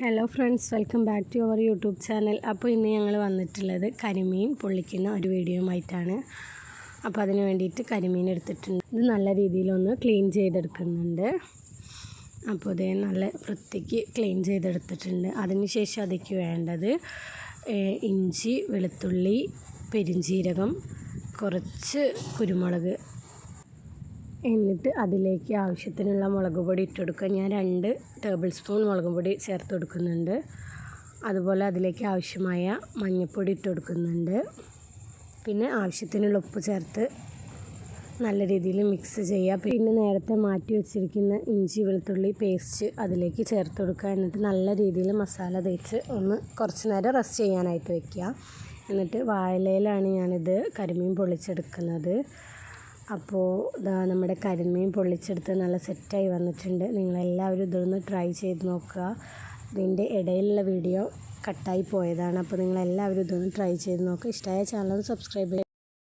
Hello friends, welcome back to our YouTube channel. അപ്പോൾ ഇന്ന് ഞങ്ങൾ വന്നിട്ടുള്ളത് കരിമീൻ പൊള്ളിക്കുന്ന ഒരു വീഡിയോയുമായിട്ടാണ്. അപ്പോൾ അതിന് വേണ്ടിയിട്ട് കരിമീൻ എടുത്തിട്ടുണ്ട്. ഇത് നല്ല രീതിയിലൊന്ന് ക്ലീൻ ചെയ്തെടുക്കുന്നുണ്ട്. അപ്പോൾ ഇത് നല്ല വൃത്തിക്ക് ക്ലീൻ ചെയ്തെടുത്തിട്ടുണ്ട്. അതിനുശേഷം അതിലേക്ക് വേണ്ടത് ഇഞ്ചി, വെളുത്തുള്ളി, പെരിഞ്ജീരകം, കുറച്ച് കുരുമുളക്, എന്നിട്ട് അതിലേക്ക് ആവശ്യത്തിനുള്ള മുളക് പൊടി ഇട്ട് കൊടുക്കുക. ഞാൻ 2 ടേബിൾ സ്പൂൺ മുളക് പൊടി ചേർത്ത് കൊടുക്കുന്നുണ്ട്. അതുപോലെ അതിലേക്ക് ആവശ്യമായ മഞ്ഞൾപ്പൊടി ഇട്ട് കൊടുക്കുന്നുണ്ട്. പിന്നെ ആവശ്യത്തിനുള്ള ഉപ്പ് ചേർത്ത് നല്ല രീതിയിൽ മിക്സ് ചെയ്യുക. പിന്നെ നേരത്തെ മാറ്റി വെച്ചിരിക്കുന്ന ഇഞ്ചി വെളുത്തുള്ളി പേസ്റ്റ് അതിലേക്ക് ചേർത്ത് കൊടുക്കുക. എന്നിട്ട് നല്ല രീതിയിൽ മസാല തേച്ച് ഒന്ന് കുറച്ച് നേരം റെസ്റ്റ് ചെയ്യാനായിട്ട് വയ്ക്കുക. എന്നിട്ട് വാഴയിലയിലാണ് ഞാനിത് കരിമീൻ പൊള്ളിച്ചെടുക്കുന്നത്. അപ്പോൾ നമ്മുടെ കരിമീൻ പൊള്ളിച്ചെടുത്ത് നല്ല സെറ്റായി വന്നിട്ടുണ്ട്. നിങ്ങളെല്ലാവരും ഇതൊന്ന് ട്രൈ ചെയ്ത് നോക്കുക. ഇതിൻ്റെ ഇടയിലുള്ള വീഡിയോ കട്ടായി പോയതാണ്. അപ്പോൾ നിങ്ങളെല്ലാവരും ഇതൊന്ന് ട്രൈ ചെയ്ത് നോക്കുക. ഇഷ്ടമായ ചാനൽ സബ്സ്ക്രൈബ് ചെയ്യുക.